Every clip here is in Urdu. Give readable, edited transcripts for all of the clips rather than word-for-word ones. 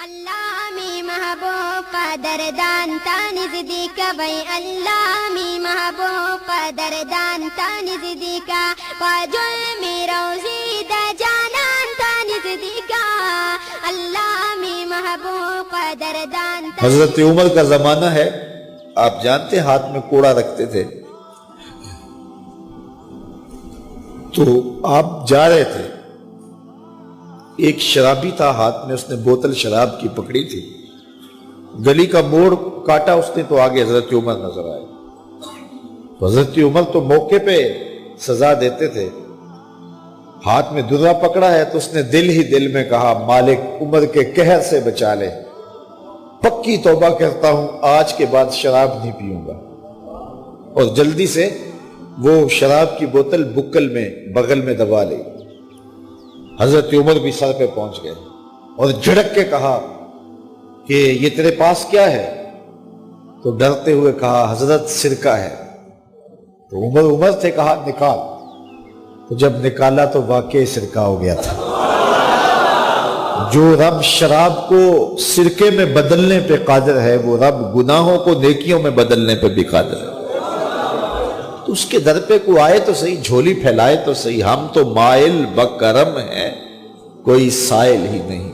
اللہ می محبوب قدردان تانی زدیکا بھئی اللہ می محبوب قدردان تانی زدیکا پاجل می روزی دا جانان تانی زدیکا اللہ می محبوب قدردان تانی. حضرت عمر کا زمانہ ہے، آپ جانتے ہاتھ میں کوڑا رکھتے تھے، تو آپ جا رہے تھے، ایک شرابی تھا ہاتھ میں، اس نے بوتل شراب کی پکڑی تھی، گلی کا موڑ کاٹا اس نے تو آگے حضرت عمر نظر آئے. حضرت عمر تو موقع پہ سزا دیتے تھے، ہاتھ میں درہ پکڑا ہے تو اس نے دل ہی دل میں کہا مالک عمر کے قہر سے بچا لے، پکی توبہ کرتا ہوں آج کے بعد شراب نہیں پیوں گا، اور جلدی سے وہ شراب کی بوتل بکل میں بغل میں دبا لی. حضرت عمر بھی سر پہ پہنچ گئے اور جھڑک کے کہا کہ یہ تیرے پاس کیا ہے؟ تو ڈرتے ہوئے کہا حضرت سرکہ ہے. تو عمر سے کہا نکال. تو جب نکالا تو واقعی سرکہ ہو گیا تھا. جو رب شراب کو سرکے میں بدلنے پہ قادر ہے، وہ رب گناہوں کو نیکیوں میں بدلنے پہ بھی قادر ہے. تو اس کے در پہ کوئی آئے تو صحیح، جھولی پھیلائے تو صحیح. ہم تو مائل بکرم ہیں، کوئی سائل ہی نہیں.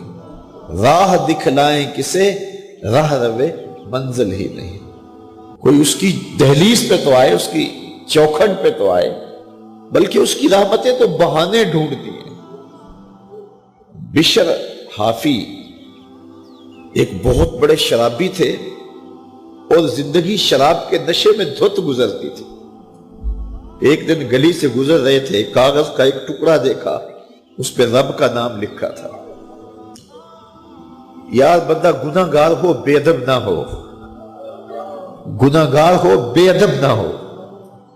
راہ دکھلائیں کسے، راہ روے منزل ہی نہیں. کوئی اس کی دہلیز پہ تو آئے، اس کی چوکھٹ پہ تو آئے، بلکہ اس کی رحمتیں تو بہانے ڈھونڈتی ہیں. بشر حافی ایک بہت بڑے شرابی تھے اور زندگی شراب کے نشے میں دھت گزرتی تھی. ایک دن گلی سے گزر رہے تھے، کاغذ کا ایک ٹکڑا دیکھا، اس پہ رب کا نام لکھا تھا. یار بندہ گناہ گار ہو بے ادب نہ ہو، گناہ گار ہو بے ادب نہ ہو.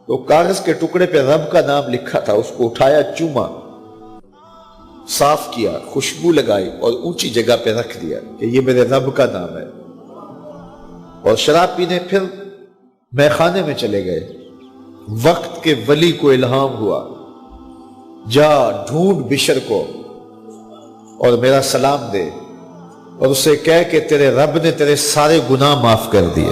تو کاغذ کے ٹکڑے پہ رب کا نام لکھا تھا، اس کو اٹھایا، چوما، صاف کیا، خوشبو لگائی اور اونچی جگہ پہ رکھ دیا کہ یہ میرے رب کا نام ہے. اور شراب پینے پھر میخانے میں چلے گئے. وقت کے ولی کو الہام ہوا، جا ڈھونڈ بشر کو اور میرا سلام دے اور اسے کہہ کہ تیرے رب نے تیرے سارے گناہ معاف کر دیے.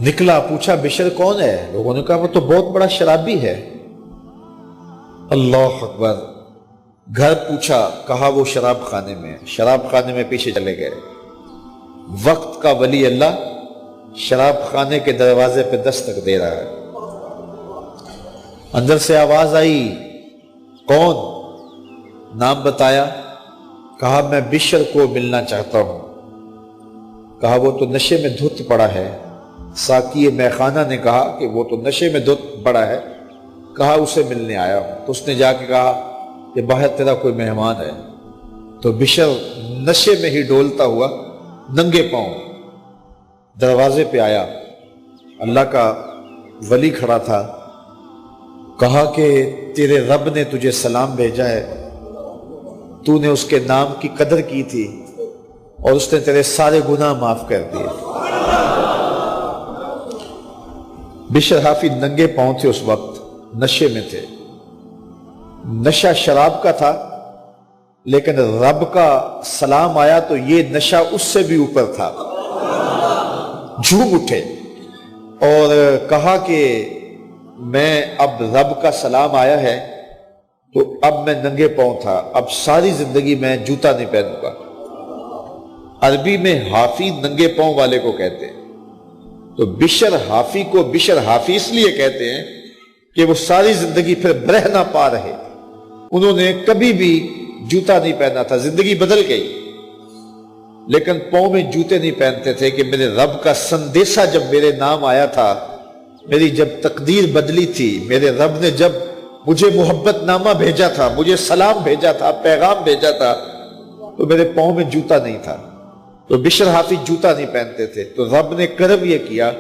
نکلا، پوچھا بشر کون ہے؟ لوگوں نے کہا وہ تو بہت بڑا شرابی ہے. اللہ اکبر. گھر پوچھا، کہا وہ شراب خانے میں. شراب خانے میں پیچھے چلے گئے. وقت کا ولی اللہ شراب خانے کے دروازے پہ دستک دے رہا ہے. اندر سے آواز آئی، کون؟ نام بتایا. کہا میں بشر کو ملنا چاہتا ہوں. کہا وہ تو نشے میں دھت پڑا ہے. ساقی میخانہ نے کہا کہ وہ تو نشے میں دھت پڑا ہے. کہا اسے ملنے آیا ہوں. تو اس نے جا کے کہا کہ باہر تیرا کوئی مہمان ہے. تو بشر نشے میں ہی ڈولتا ہوا ننگے پاؤں دروازے پہ آیا. اللہ کا ولی کھڑا تھا. کہا کہ تیرے رب نے تجھے سلام بھیجا ہے، تو نے اس کے نام کی قدر کی تھی اور اس نے تیرے سارے گناہ معاف کر دیے. بشر حافی ننگے پاؤں تھے، اس وقت نشے میں تھے. نشہ شراب کا تھا، لیکن رب کا سلام آیا تو یہ نشہ اس سے بھی اوپر تھا. جھوم اٹھے اور کہا کہ میں اب رب کا سلام آیا ہے تو اب میں ننگے پاؤں تھا، اب ساری زندگی میں جوتا نہیں پہنوں گا. عربی میں حافی ننگے پاؤں والے کو کہتے ہیں. تو بشر حافی کو بشر حافی اس لیے کہتے ہیں کہ وہ ساری زندگی پھر برہ نہ پا رہے. انہوں نے کبھی بھی جوتا نہیں پہنا تھا، زندگی بدل گئی، لیکن پاؤں میں جوتے نہیں پہنتے تھے کہ میرے رب کا سندیسہ جب میرے نام آیا تھا، میری جب تقدیر بدلی تھی، میرے رب نے جب مجھے محبت نامہ بھیجا تھا، مجھے سلام بھیجا تھا، پیغام بھیجا تھا، تو میرے پاؤں میں جوتا نہیں تھا. تو بشر حافی جوتا نہیں پہنتے تھے. تو رب نے کرم یہ کیا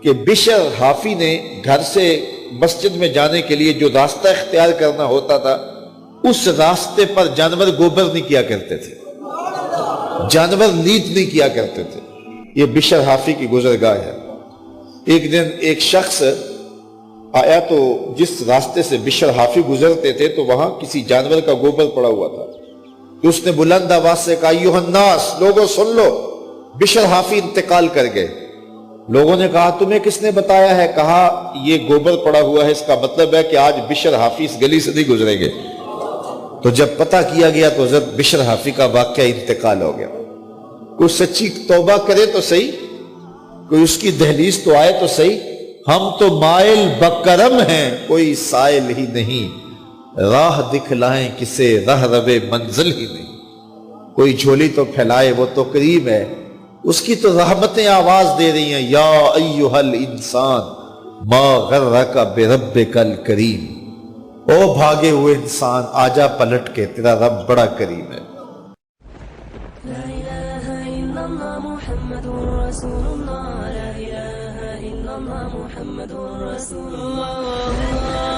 کہ بشر حافی نے گھر سے مسجد میں جانے کے لیے جو راستہ اختیار کرنا ہوتا تھا، اس راستے پر جانور گوبر نہیں کیا کرتے تھے، جانور لیت نہیں کیا کرتے تھے. یہ بشر حافی کی گزرگاہ ہے. ایک دن ایک شخص آیا تو جس راستے سے بشر حافی گزرتے تھے تو وہاں کسی جانور کا گوبر پڑا ہوا تھا. کہ اس نے بلند آواز سے کہا ایھا الناس، لوگوں سن لو، بشر حافی انتقال کر گئے۔ لوگوں نے کہا تمہیں کس نے بتایا ہے؟ کہا یہ گوبر پڑا ہوا ہے، اس کا مطلب ہے کہ آج بشر حافی اس گلی سے نہیں گزریں گے۔ تو جب پتہ کیا گیا تو حضرت بشر حافی کا واقعہ انتقال ہو گیا۔ کوئی سچی توبہ کرے تو صحیح، کوئی اس کی دہلیز تو آئے تو صحیح۔ ہم تو مائل بکرم ہیں، کوئی سائل ہی نہیں، راہ دکھلائیں کسے راہ روے منزل ہی نہیں۔ کوئی جھولی تو پھیلائے وہ تو کریم ہے، اس کی تو رحمتیں آواز دے رہی ہیں، یا ایھا الانسان ما غرک بربک الکریم، او بھاگے ہوئے انسان آجا پلٹ کے، تیرا رب بڑا کریم ہے۔ لا إله إلا الله محمد رسول الله، لا إله إلا الله محمد رسول الله۔